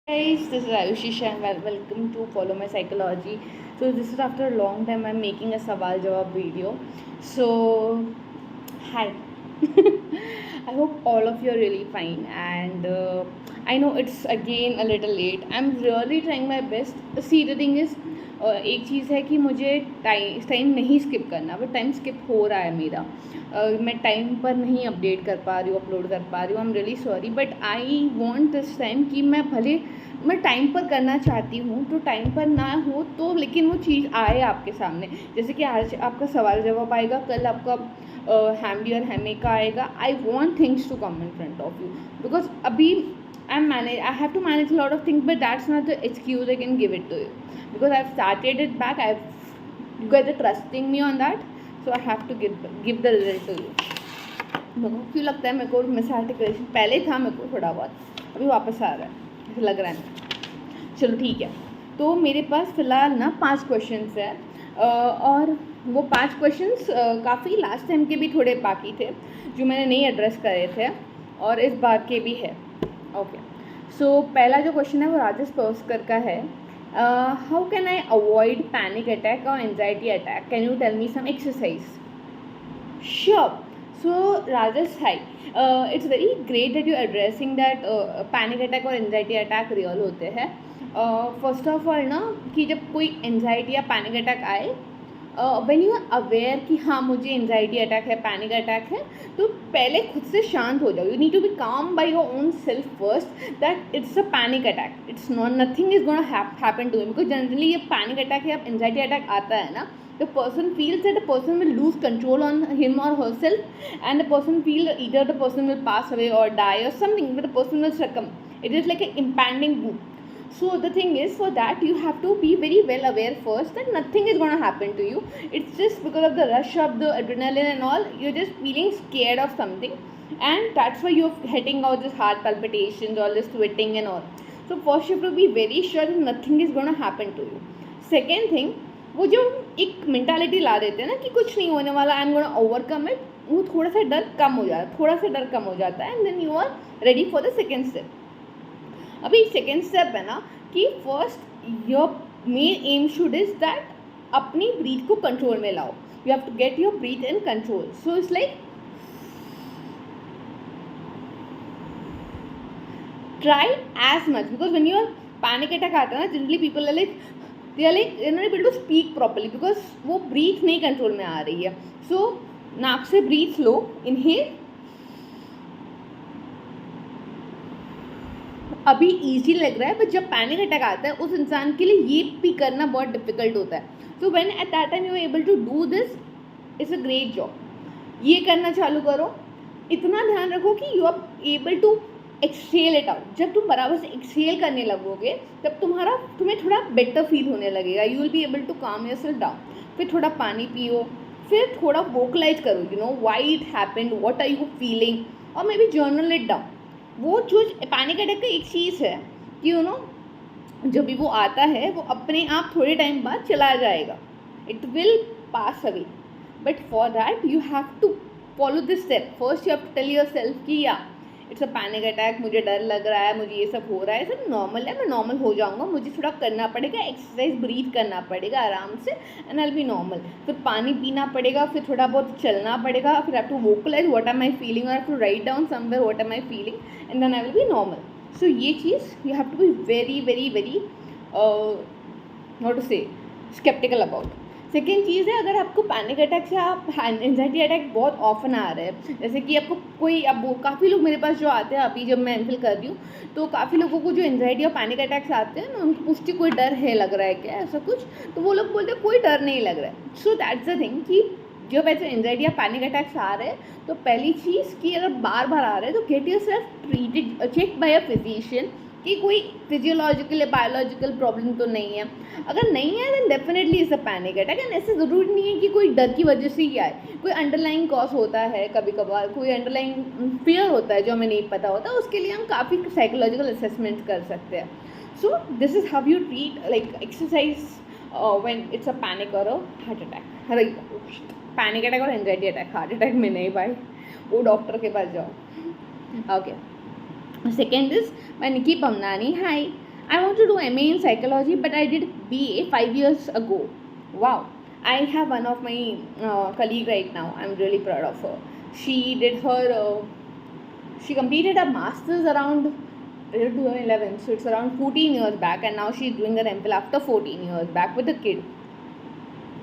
Guys, this is Ayushi and welcome to Follow My Psychology. So this is after a long time I'm making a Sawal Jawab video. So hi. I hope all of you are really fine and I know it's again a little late. I'm really trying my best. See the thing is एक चीज़ है कि मुझे time नहीं skip करना, but time skip हो रहा है मेरा. मैं टाइम पर नहीं अपडेट कर पा रही हूँ, अपलोड कर पा रही हूँ. I am really sorry, but I want this time कि मैं टाइम पर करना चाहती हूँ, तो टाइम पर ना हो तो लेकिन वो चीज़ आए आपके सामने. जैसे कि आज आपका सवाल जवाब आएगा, कल आपका हैमडी और हैमे का आएगा. I want things to come in front of you because अभी I have to manage a lot of things, but that's not the excuse I can give it to you because I've started it back. You guys are trusting me on that, so I have to give the result to you. क्यों लगता है मेरे को miss articulation पहले था, मेरे को थोड़ा बहुत अभी वापस आ रहा है ऐसा लग रहा है. चलो ठीक है. तो मेरे पास फ़िलहाल ना 5 क्वेश्चंस है और वो 5 क्वेश्चंस काफ़ी लास्ट टाइम के भी थोड़े बाकी थे जो मैंने नहीं एड्रेस करे थे और इस बार के भी है. ओके. सो पहला जो क्वेश्चन है वो राजेश पवस्कर का है. How can I avoid panic attack और anxiety attack? Can you tell me some exercise? Sure. So Rajesh, hi. It's very great that you addressing that panic attack और एंजाइटी अटैक रियल होते हैं. फर्स्ट ऑफ ऑल ना कि जब कोई anxiety या panic attack आए, व्हेन यू आर अवेयर कि हाँ मुझे एंजाइटी अटैक है, पैनिक अटैक है, तो पहले खुद से शांत हो जाओ. You need to be calm by your own self first that it's a panic attack. It's not, nothing is gonna happen to you because generally ये पैनिक अटैक या एंजाइटी अटैक आता है ना, the person feels that the person will lose control on him or herself and the person feel either the person will pass away or die or something, but the person will succumb. It is like an impending doom. So the thing is, for that you have to be very well aware first that nothing is going to happen to you. It's just because of the rush of the adrenaline and all, you're just feeling scared of something, and that's why you're getting all this heart palpitations, all this sweating and all. So first you have to be very sure that nothing is going to happen to you. Second thing, वो जो एक mentality ला देते हैं ना कि कुछ नहीं होने वाला, I am gonna overcome it, वो थोड़ा सा डर कम हो जाता है and then you are ready for the second step. अभी सेकेंड स्टेप है ना कि first your main aim should is that अपनी ब्रीथ को कंट्रोल में लाओ. You have to get your breath in control. So it's like try as much because when your panic attack आता है ना, generally people are like they are like they're not able to speak properly because वो breathe नहीं control में आ रही है. सो नाक से ब्रीथ लो, इनहेल. अभी इजी लग रहा है, बट जब पैनिक अटैक आता है उस इंसान के लिए ये भी करना बहुत डिफिकल्ट होता है. So when at that time you are able to do this, it's a great job. ये करना चालू करो. इतना ध्यान रखो कि you are able to exhale it out. जब तुम बराबर से एक्सहेल करने लगोगे तब तुम्हें थोड़ा बेटर फील होने लगेगा. You will be able to calm yourself down. फिर थोड़ा पानी पियो, फिर थोड़ा वोकलाइज करो, you know why it happened, what are you feeling, और maybe journal it down. वो जो पैनिक अटैक का एक चीज़ है कि यू नो जब भी वो आता है वो अपने आप थोड़े टाइम बाद चला जाएगा. It will pass away, but for that you have to follow this step. First you have to tell your self कि या इट्स अ पैनिक अटैक, मुझे डर लग रहा है, मुझे ये सब हो रहा है, सब नॉर्मल है, मैं नॉर्मल हो जाऊंगा. मुझे थोड़ा करना पड़ेगा एक्सरसाइज, ब्रीथ करना पड़ेगा आराम से and I will be normal. फिर पानी पीना पड़ेगा, फिर थोड़ा बहुत चलना पड़ेगा, फिर I have to vocalise what are my feeling, I have to write down somewhere what are my feeling and then I will be normal. So ये चीज़ you have to be very very very what to say sceptical about. Second चीज़ है, अगर आपको panic attack से आप anxiety attack बहुत often आ रहे हैं, जैसे कि आपको कोई अब काफ़ी लोग मेरे पास जो आते हैं, अभी जब मैं एमफिल कर रही हूँ तो काफ़ी लोगों को जो एंजाइटी और पैनिक अटैक्स आते हैं, मैं उनको पूछती कोई डर है, लग रहा है क्या, ऐसा कुछ, तो वो लोग बोलते हैं कोई डर नहीं लग रहा है. सो दैट्स द थिंग कि जब ऐसे एंजाइटी या पैनिक अटैक्स आ रहे हैं तो पहली चीज़ कि अगर बार बार आ रहे हैं तो get yourself treated, check by a physician कि कोई फिजियोलॉजिकल या बायोलॉजिकल प्रॉब्लम तो नहीं है. अगर नहीं है then definitely is a panic attack. And ऐसे ज़रूरी नहीं है कि कोई डर की वजह से ही आए. कोई अंडरलाइंग कॉज होता है, कभी कभार कोई अंडरलाइंग फियर होता है जो हमें नहीं पता होता, उसके लिए हम काफ़ी साइकोलॉजिकल असेसमेंट कर सकते हैं. So this is how you treat like exercise when it's a panic और a heart attack. Panic attack और एंजाइटी अटैक, हार्ट अटैक में नहीं भाई, वो डॉक्टर के पास जाओ. Okay. Second is my Nikki Pamnani, hi. I want to do MA in psychology, but I did BA 5 years ago. Wow. I have one of my colleague right now. I'm really proud of her. She did her, she completed a master's around 2011, so it's around 14 years back, and now she's doing her MPhil after 14 years back with a kid.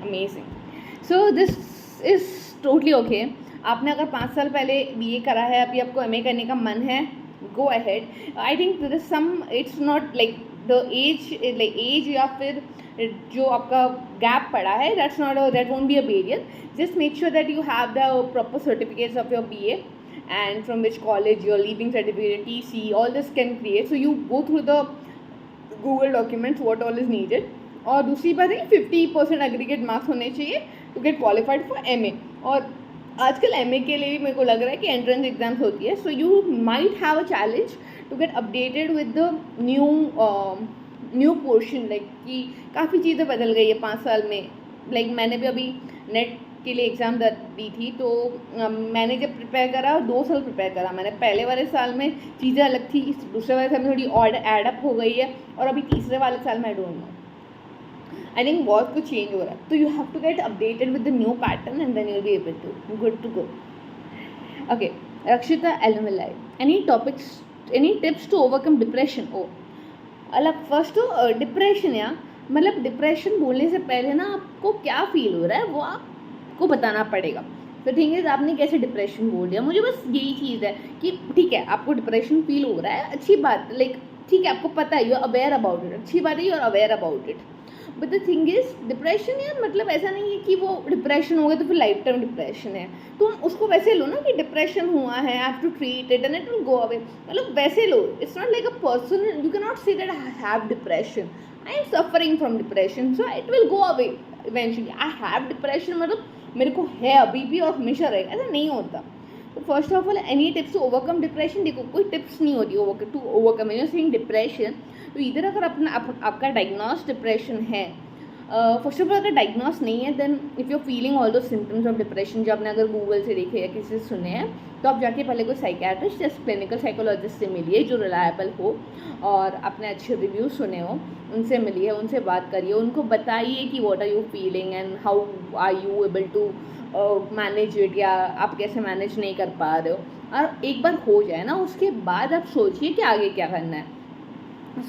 Amazing. So this is totally okay. आपने अगर 5 साल पहले BA करा है, अभी आपको MA करने का मन है, go ahead. I think there is some, it's not like the age या फिर जो आपका गैप पड़ा है, that won't be a barrier. Just make sure that you have the proper certificates of your BA and from which college, your leaving certificate, TC, all this can create. So you go through the Google documents what all is needed. और दूसरी बात है 50% aggregate marks होने चाहिए to get qualified for MA. और आजकल MA के लिए भी मेरे को लग रहा है कि एंट्रेंस एग्जाम्स होती है, so you might have a challenge to get updated with the new portion. Like कि काफ़ी चीज़ें बदल गई है 5 साल में. लाइक मैंने भी अभी नेट के लिए एग्ज़ाम दी थी, तो मैंने जब प्रिपेयर करा 2 साल प्रिपेयर करा मैंने. पहले वाले साल में चीज़ें अलग थी, दूसरे वाले साल में थोड़ी ऑड एडअप हो गई है, और अभी तीसरे वाले साल में I don't know. I think बहुत कुछ चेंज हो रहा है, तो you have to get updated with the new pattern and then you will be able to good to go. Okay, Rakshita Elamalai, any tips to overcome depression? ओ अलग first तो depression, या मतलब डिप्रेशन बोलने से पहले ना आपको क्या फील हो रहा है वो आपको बताना पड़ेगा. तो थिंग इज आपने कैसे डिप्रेशन बोल दिया, मुझे बस यही चीज़ है कि ठीक है आपको डिप्रेशन फील हो रहा है, अच्छी बात, लाइक ठीक है आपको पता है, you are aware about it, अच्छी बात है, you are aware about it. But the thing is depression यार मतलब ऐसा नहीं है कि वो डिप्रेशन हो गया तो फिर लाइफ टाइम डिप्रेशन है. तो उसको वैसे लो ना कि डिप्रेशन हुआ है, I have to treat it and it will go away, मतलब वैसे लो. It's not like a person, you can not say that I have depression, I am suffering from depression so it will go away eventually. I have depression मतलब मेरे को है अभी भी और हमेशा रहेगा, ऐसा नहीं होता. तो first of all any tips to overcome depression? देखो कोई टिप्स नहीं होती टू ओवरकम एनी डिप्रेशन. तो इधर अगर आपका डायग्नोस डिप्रेशन है, फर्स्ट ऑफ ऑल अगर डायग्नोस नहीं है then if you are feeling all those symptoms of depression जो आपने अगर गूगल से देखे या किसी से सुने हैं, तो आप जाके पहले कोई साइकियाट्रिस्ट या क्लिनिकल साइकोलॉजिस्ट से मिलिए जो रिलायबल हो और आपने अच्छे रिव्यूज सुने हो, उनसे मिलिए, उनसे बात करिए, उनको बताइए कि what are you feeling and how are you able to manage it, या आप कैसे मैनेज नहीं कर पा रहे हो. और एक बार हो जाए ना उसके बाद आप सोचिए कि आगे क्या करना है.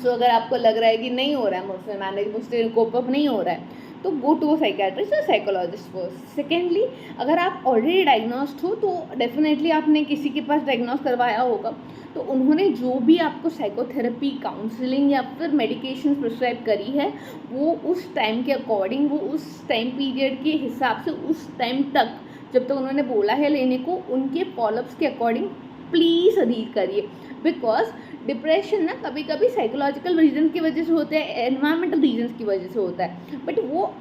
सो अगर आपको लग रहा है कि नहीं हो रहा है मुझसे मैनेज, मुझसे कोप अप नहीं हो रहा है, तो गो टू अ साइकियाट्रिस्ट और साइकोलॉजिस्ट फर्स्ट. सेकेंडली अगर आप ऑलरेडी डायग्नोस्ड हो तो डेफिनेटली आपने किसी के पास डायग्नोस करवाया होगा, तो उन्होंने जो भी आपको साइकोथेरेपी, काउंसलिंग या फिर मेडिकेशन प्रिस्क्राइब करी है वो उस टाइम के अकॉर्डिंग, वो उस टाइम पीरियड के हिसाब से उस टाइम तक जब तक उन्होंने बोला है लेने को, उनके फॉलोअप्स के अकॉर्डिंग प्लीज़ रीड करिए. बिकॉज डिप्रेशन ना कभी कभी साइकोलॉजिकल रीजन की वजह से होता है, एनवायरमेंटल रीजन की वजह से होता है, बट वो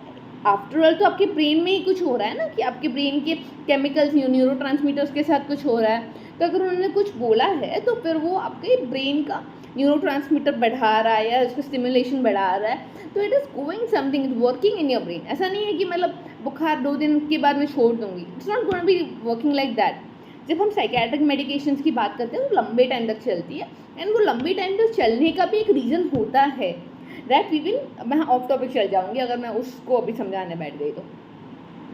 आफ्टर ऑल तो आपके ब्रेन में ही कुछ हो रहा है ना, कि आपके ब्रेन के केमिकल्स, न्यूरो ट्रांसमीटर्स के साथ कुछ हो रहा है. तो अगर उन्होंने कुछ बोला है तो फिर वो आपके ब्रेन का न्यूरो ट्रांसमीटर बढ़ा रहा है या उसका स्टिमुलेशन बढ़ा रहा है, तो it is going something, is working in your brain. ऐसा नहीं है कि मतलब बुखार 2 दिन के बाद मैं छोड़ दूंगी, it's not going to be working like that. जब हम साइकियाट्रिक मेडिकेशंस की बात करते हैं वो लंबे टाइम तक चलती है, एंड वो लंबे टाइम तक चलने का भी एक रीज़न होता है. दैट वी विल, मैं ऑफ टॉपिक चल जाऊंगी अगर मैं उसको अभी समझाने बैठ गई तो.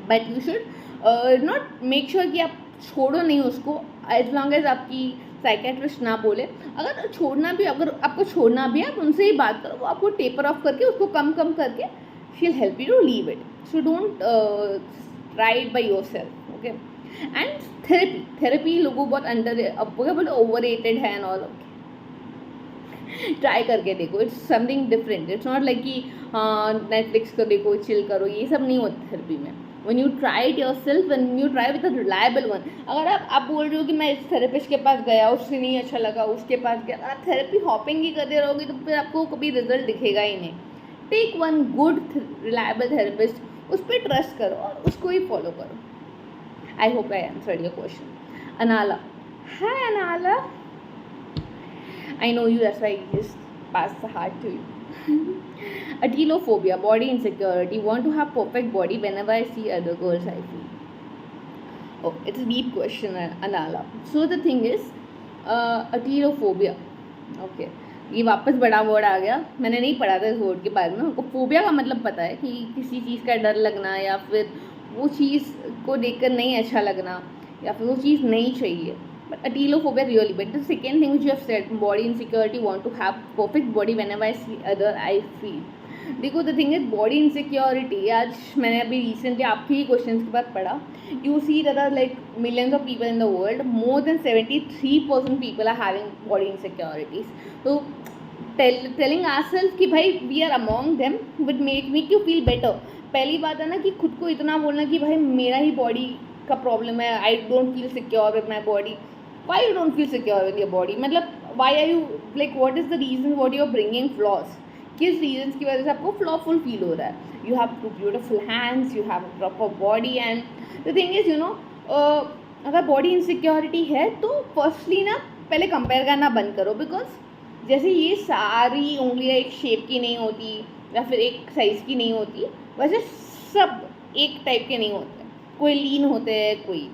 But you should not make sure कि आप छोड़ो नहीं उसको, एज लॉन्ग एज आपकी साइकियाट्रिस्ट ना बोले. अगर छोड़ना भी, अगर आपको छोड़ना भी है आप उनसे ही बात करो, वो आपको टेपर ऑफ करके उसको कम करके she will help you to leave it. So don't try it by yourself. Okay. And therapy लोगों बहुत बोले ओवर रेटेड है एंड ऑल. ट्राई करके देखो, it's something different. It's not like कि नेटफ्लिक्स को देखो, चिल करो, ये सब नहीं होता थेरेपी में. when you try it yourself, when you try with a reliable one. अगर आप बोल रहे हो कि मैं इस थेरेपिस्ट के पास गया, उससे नहीं अच्छा लगा, उसके पास गया, आप थेरेपी हॉपिंग ही करते रहोगे तो फिर आपको कभी रिजल्ट दिखेगा ही नहीं. Take one good reliable therapist, उस पर ट्रस्ट करो और उसको ही फॉलो करो. I hope I answered your question. Anala, hi Anala, I know you, that's why I just passed the heart to you. Atelophobia, body insecurity, want to have perfect body whenever I see other girls I feel. Oh, it's a deep question, Anala. So the thing is, atelophobia. Okay. ये वापस बड़ा word आ गया, मैंने नहीं पढ़ा था इस word के बारे में। उनको फोबिया का मतलब पता है कि किसी चीज़ का डर लगना, या फिर वो चीज़ को देखकर नहीं अच्छा लगना, या फिर वो चीज़ नहीं चाहिए। But atelophobia really, but the second thing you have said, body insecurity, want to have perfect body whenever I see other I feel. देखो the thing is body insecurity, आज मैंने अभी रिसेंटली आपके ही क्वेश्चन के बाद पढ़ा, you see there are like millions of people in the world, more than 73% people are having body insecurities. So telling ourselves कि भाई we are among them would make you feel better. पहली बात है ना कि खुद को इतना बोलना कि भाई मेरा ही बॉडी का प्रॉब्लम है, I don't feel secure with my body. Why you don't feel secure with your body, मतलब why are you like what is the reason what you are bringing flaws, किस रीजन की वजह से आपको flawful feel हो रहा है। You have two beautiful hands, you have a proper body, and the thing is you know अगर body insecurity है तो फर्स्टली ना पहले कंपेयर करना बंद करो, बिकॉज जैसे ये सारी उंगलियाँ एक शेप की नहीं होती या फिर एक साइज़ की नहीं होती, वैसे सब एक टाइप के नहीं होते। कोई लीन होते हैं, कोई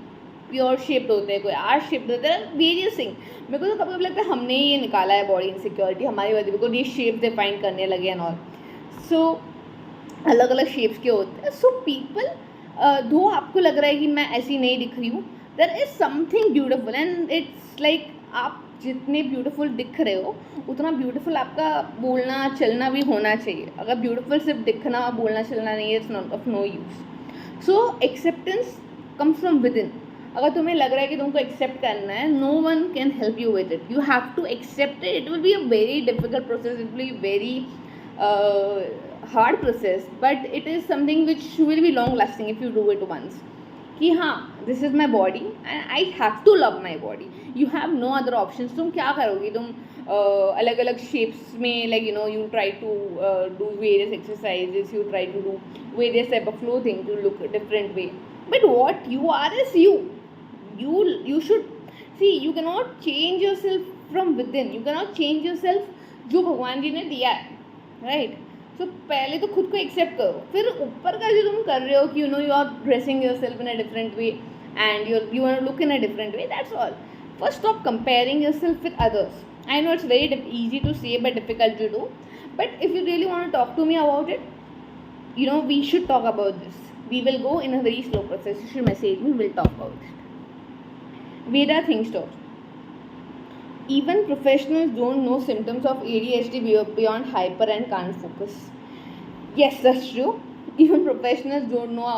प्योर शेप्ड होते हैं, कोई आर्च शेप्ड होते हैं, वेरियस थिंग। मेरे को तो कभी कभी लगता है हमने ये निकाला है बॉडी इनसिक्योरिटी हमारी वजह, बिकॉज ये शेप डिफाइन करने लगे एंड ऑल। सो अलग अलग शेप्स के होते हैं। सो पीपल दो आपको लग रहा है कि मैं ऐसी नहीं दिख रही हूँ, there is something beautiful, and it's like आप जितने ब्यूटीफुल दिख रहे हो उतना ब्यूटीफुल आपका बोलना चलना भी होना चाहिए। अगर ब्यूटीफुल सिर्फ दिखना बोलना चलना नहीं है, it's not of no use. So acceptance comes from within. अगर तुम्हें लग रहा है कि तुमको एक्सेप्ट करना है, no one can help you with it, you have to accept it. It will be a very difficult process, it will be very hard process, but it is something which will be long lasting if you do it once, कि हाँ this is my body and I have to love my body. You have no other option. तुम क्या करोगी, तुम अलग अलग shapes में like you know you try to do various exercises, you try to do various type of clothing to look different way, but what you are is you. You should see, you cannot change yourself from within, you cannot change yourself जो भगवान जी ने दिया है, right. सो पहले तो खुद को accept करो, फिर ऊपर का जो तुम कर रहे हो कि you know you are dressing yourself in a different way and you want to look in a different way, that's all. First stop comparing yourself with others. I know it's very easy to say but difficult to do, but if you really want to talk to me about it, you know we should talk about this. We will go in a very slow process. You should message me, we'll talk about it. Veda thinks so. Even professionals don't know symptoms of ADHD beyond hyper and can't focus. Yes, that's true. Even professionals don't know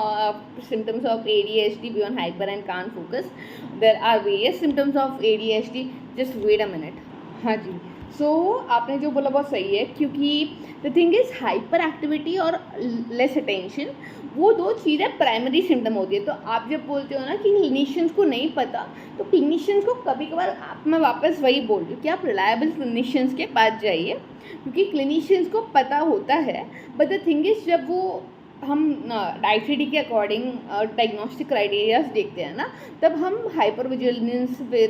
symptoms of ADHD beyond hyper and can't focus. There are various symptoms of ADHD. Just wait a minute. हाँ जी, सो आपने जो बोला बहुत सही है, क्योंकि the thing is hyper activity और less attention वो दो चीज़ें प्राइमरी सिम्टम होती है। तो आप जब बोलते हो ना कि क्लिनिशियंस को नहीं पता, तो क्लिनिशियंस को कभी कभार मैं वापस वही बोल रही हूँ कि आप रिलायबल क्लिनिशियंस के पास जाइए, क्योंकि क्लिनिशियंस को पता होता है। बट द थिंग इज़ जब वो हम ICD के अकॉर्डिंग डायग्नोस्टिक क्राइटेरियाज देखते हैं ना, तब हम हाइपर विजिलेंस, फिर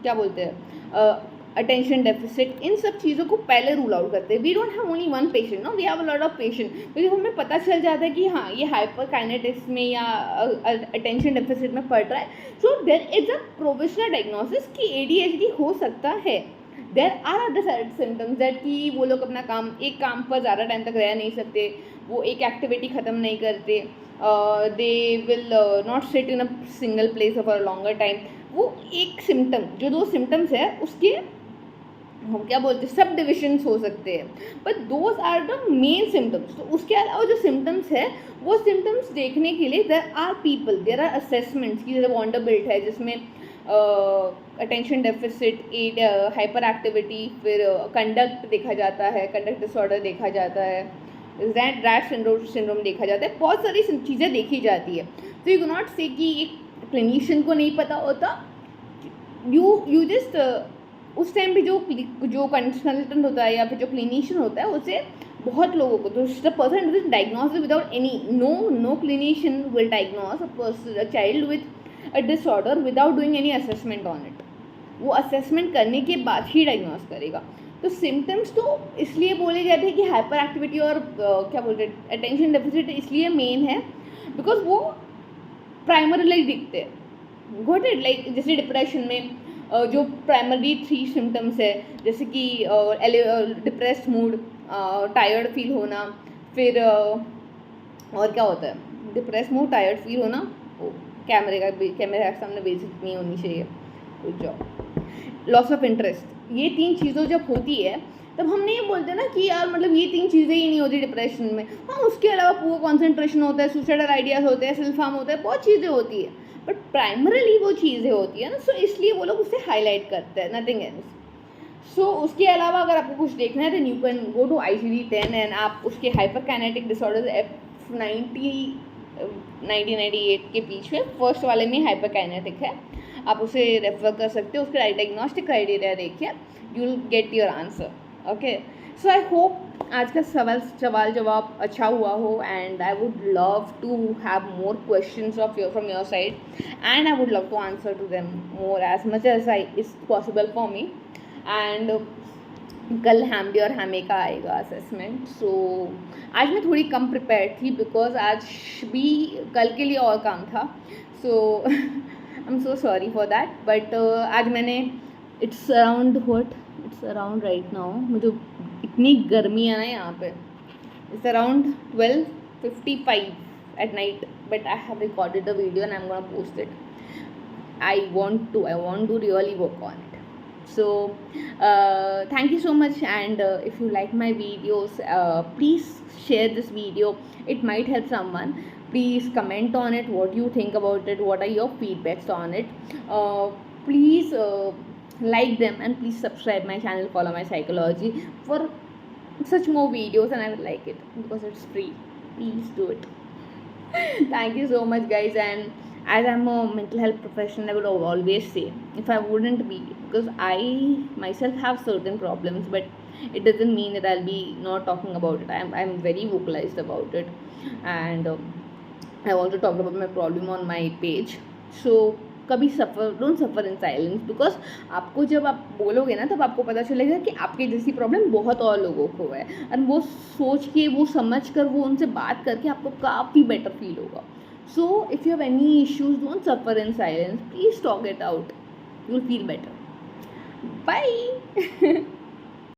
क्या बोलते हैं अटेंशन डेफिसिट, इन सब चीज़ों को पहले रूल आउट करते हैं। We don't have only one patient, no we have a lot of patient, क्योंकि हमें पता चल जाता है कि हाँ ये हाइपर काइनेटिक्स में या अटेंशन डेफिसिट में पड़ रहा है। So there is a provisional diagnosis कि ADHD हो सकता है। There are other symptoms that कि वो लोग अपना काम एक काम पर ज़्यादा टाइम तक रह नहीं सकते, वो एक एक्टिविटी ख़त्म नहीं करते, they will not sit in a single place for a longer time. वो एक सिम्टम, जो दो सिम्टम्स है उसके हम क्या बोलते हैं सब डिविजन्स हो सकते हैं, but those are the main symptoms. तो उसके अलावा जो सिम्टम्स है वो सिम्टम्स देखने के लिए देयर आर असेसमेंट्स की, जैसे वॉन्डरबिल्ट है जिसमें अटेंशन डेफिसिट, हाइपर एक्टिविटी, फिर कंडक्ट देखा जाता है, कंडक्ट डिसऑर्डर देखा जाता है, रैट सिंड्रोम देखा जाता है, बहुत सारी चीज़ें देखी जाती है। तो यू कैन नॉट से कि एक क्लिनिशियन को नहीं पता होता, यू जस्ट उस टाइम पे जो कंसल्टेंट होता है या फिर जो क्लिनिशियन होता है उसे बहुत लोगों को, तो the person is diagnose without any, no clinician will diagnose a child with a disorder without doing any assessment on it. वो असेसमेंट करने के बाद ही डायग्नोज करेगा। तो सिम्टम्स तो इसलिए बोले जाते हैं कि हाइपर एक्टिविटी और क्या बोलते हैं अटेंशन डेफिसिट इसलिए मेन है बिकॉज वो प्राइमरीली दिखते हैं। गॉट इट, लाइक जैसे डिप्रेशन में जो प्राइमरी 3 सिम्टम्स है, जैसे कि डिप्रेस्ड मूड, टायर्ड फील होना, फिर और क्या होता है, डिप्रेस मूड, टायर्ड फील होना, कैमरे के सामने बेसिक नहीं होनी चाहिए, good job, loss of interest. ये 3 चीज़ों जब होती है तब हम नहीं बोलते ना कि यार मतलब ये 3 चीज़ें ही नहीं होती डिप्रेशन में। हाँ, उसके अलावा पुअर कंसंट्रेशन होता है, सुसाइडल आइडियाज़ होते हैं, सेल्फ हार्म होता है, बहुत चीज़ें होती है, बट प्राइमरली वो चीज़ें होती है ना, सो इसलिए वो लोग उसे हाईलाइट करते हैं, नथिंग एल्स। सो उसके अलावा अगर आपको कुछ देखना है तो you can go to ICD-10 and आप उसके हाइपरकाइनेटिक डिसऑर्डर्स F90 1998 के बीच में फर्स्ट वाले में हाइपरकाइनेटिक है, आप उसे रेफर कर सकते हो, उसके डायग्नोस्टिक क्राइटेरिया देखिए, you will get your answer. Okay, so I hope आज का सवाल जवाब अच्छा हुआ हो, and I would love to have more questions from your side, and I would love to answer to them more as much as I is possible for me. And कल हैम्बी और हैमे का आएगा असेसमेंट, सो आज मैं थोड़ी कम प्रिपेयर थी बिकॉज आज भी कल के लिए और काम था, so I am so sorry for that, but आज मैंने इट्स अराउंड राइट नाउ, मुझे इतनी गर्मी है ना यहाँ पे, it's around 12:55 at night, but I have recorded the video and I'm gonna post it. I want to really work on it. So thank you so much, and if you like my videos, please share this video, it might help someone. Please comment on it, what you think about it, what are your feedbacks on it. Please like them, and please subscribe my channel, follow my psychology for such more videos, and I will like it because it's free. Please do it. Thank you so much, guys. And as I'm a mental health professional, I would always say, if I wouldn't be, because I myself have certain problems, but it doesn't mean that I'll be not talking about it. I'm very vocalized about it, and I also talked about my problem on my page. So कभी don't suffer in silence, because आपको जब आप बोलोगे ना तब आपको पता चलेगा कि आपकी जैसी प्रॉब्लम बहुत और लोगों को है, और वो सोच के, वो समझ कर, वो उनसे बात करके आपको काफ़ी बेटर फील होगा. So if you have any issues, don't suffer in silence, please talk it out, you will feel better. Bye.